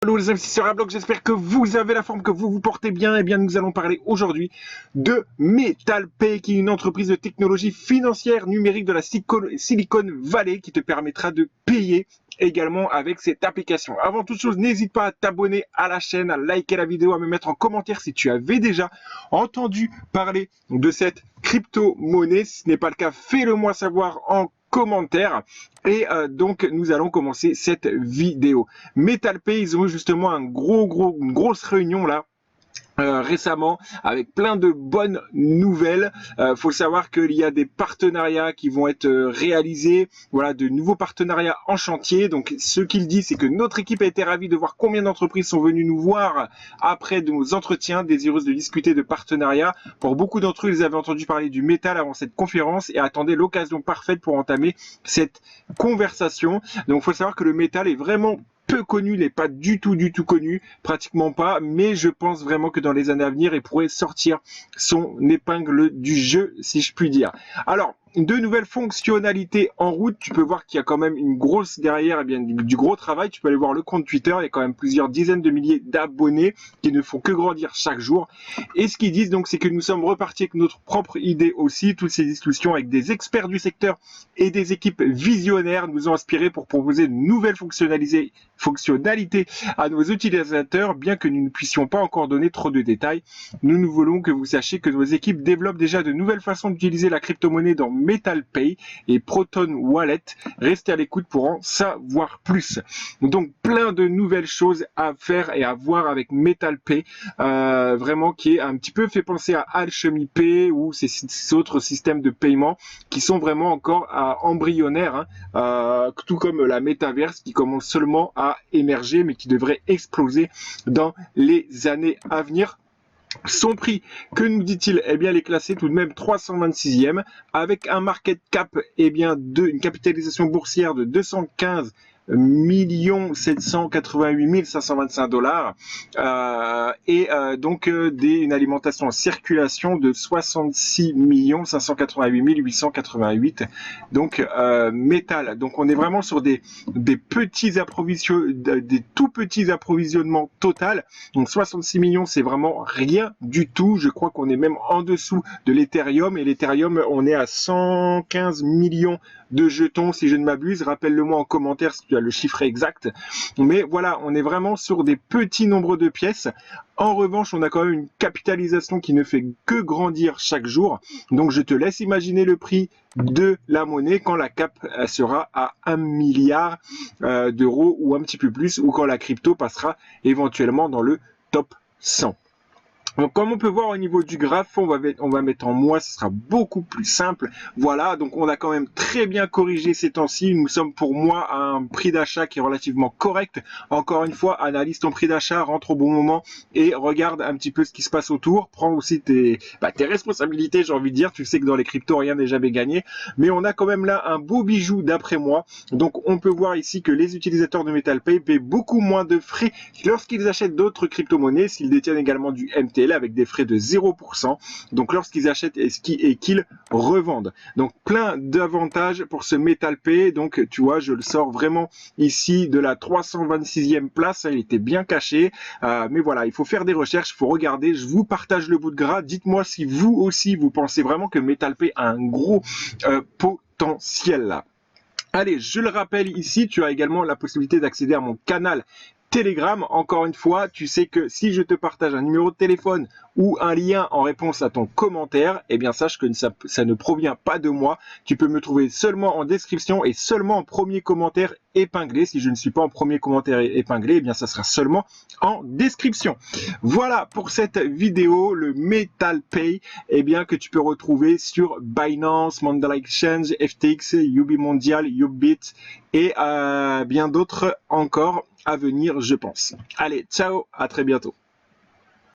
Hello les investisseurs à bloc, j'espère que vous avez la forme, que vous vous portez bien. Eh bien, nous allons parler aujourd'hui de MetalPay, qui est une entreprise de technologie financière numérique de la Silicon Valley qui te permettra de payer également avec cette application. Avant toute chose, n'hésite pas à t'abonner à la chaîne, à liker la vidéo, à me mettre en commentaire si tu avais déjà entendu parler de cette crypto-monnaie. Si ce n'est pas le cas, fais-le moi savoir en commentaire. Et donc nous allons commencer cette vidéo. MetalPay, ils ont eu justement une grosse réunion là récemment avec plein de bonnes nouvelles. Faut savoir qu'il y a des partenariats qui vont être réalisés, voilà, de nouveaux partenariats en chantier. Donc ce qu'il dit, c'est que notre équipe a été ravie de voir combien d'entreprises sont venues nous voir après de nos entretiens, désireuses de discuter de partenariats. Pour beaucoup d'entre eux, ils avaient entendu parler du métal avant cette conférence et attendaient l'occasion parfaite pour entamer cette conversation. Donc faut savoir que le métal est vraiment peu connu, il n'est pas du tout connu, pratiquement pas, mais je pense vraiment que dans les années à venir, il pourrait sortir son épingle du jeu, si je puis dire. Alors, de nouvelles fonctionnalités en route. Tu peux voir qu'il y a quand même une grosse derrière, eh bien, du gros travail. Tu peux aller voir le compte Twitter. Il y a quand même plusieurs dizaines de milliers d'abonnés qui ne font que grandir chaque jour. Et ce qu'ils disent, donc, c'est que nous sommes repartis avec notre propre idée aussi. Toutes ces discussions avec des experts du secteur et des équipes visionnaires nous ont inspiré pour proposer de nouvelles fonctionnalités à nos utilisateurs, bien que nous ne puissions pas encore donner trop de détails. Nous voulons que vous sachiez que nos équipes développent déjà de nouvelles façons d'utiliser la crypto-monnaie dans MetalPay et Proton Wallet. Restez à l'écoute pour en savoir plus. Donc plein de nouvelles choses à faire et à voir avec MetalPay, vraiment qui est un petit peu fait penser à Alchemy Pay ou ces autres systèmes de paiement qui sont vraiment encore embryonnaires, tout comme la métaverse qui commence seulement à émerger mais qui devrait exploser dans les années à venir. Son prix, que nous dit-il? Eh bien, elle est classée tout de même 326e avec un market cap, eh bien, une capitalisation boursière de 215 788 525 dollars donc une alimentation en circulation de 66 588 888 donc métal. Donc on est vraiment sur des tout petits approvisionnements total. Donc 66 millions, c'est vraiment rien du tout. Je crois qu'on est même en dessous de l'Ethereum, et l'Ethereum, on est à 115 millions de jetons si je ne m'abuse. Rappelle-le-moi en commentaire si tu as le chiffre exact. Mais voilà, on est vraiment sur des petits nombres de pièces. En revanche, on a quand même une capitalisation qui ne fait que grandir chaque jour. Donc je te laisse imaginer le prix de la monnaie quand la cap sera à 1 milliard d'euros ou un petit peu plus, ou quand la crypto passera éventuellement dans le top 100. Donc comme on peut voir au niveau du graphe, on va mettre en mois, ce sera beaucoup plus simple. Voilà, donc on a quand même très bien corrigé ces temps-ci. Nous sommes pour moi à un prix d'achat qui est relativement correct. Encore une fois, analyse ton prix d'achat, rentre au bon moment et regarde un petit peu ce qui se passe autour. Prends aussi tes responsabilités, j'ai envie de dire. Tu sais que dans les cryptos, rien n'est jamais gagné. Mais on a quand même là un beau bijou d'après moi. Donc on peut voir ici que les utilisateurs de MetalPay paient beaucoup moins de frais lorsqu'ils achètent d'autres crypto-monnaies, s'ils détiennent également du MTL, avec des frais de 0%, donc lorsqu'ils achètent et qu'ils revendent. Donc plein d'avantages pour ce MetalPay. Donc tu vois, je le sors vraiment ici de la 326e place, il était bien caché, mais voilà, il faut faire des recherches, il faut regarder. Je vous partage le bout de gras. Dites-moi si vous aussi vous pensez vraiment que MetalPay a un gros potentiel là. Allez, je le rappelle ici, tu as également la possibilité d'accéder à mon canal Telegram. Encore une fois, tu sais que si je te partage un numéro de téléphone ou un lien en réponse à ton commentaire, eh bien sache que ça ne provient pas de moi. Tu peux me trouver seulement en description et seulement en premier commentaire épinglé. Si je ne suis pas en premier commentaire épinglé, eh bien ça sera seulement en description. Voilà pour cette vidéo, le MetalPay, eh bien que tu peux retrouver sur Binance, Mandala Exchange, FTX, UB Mondial, Ubit et bien d'autres encore à venir, je pense. Allez, ciao, à très bientôt.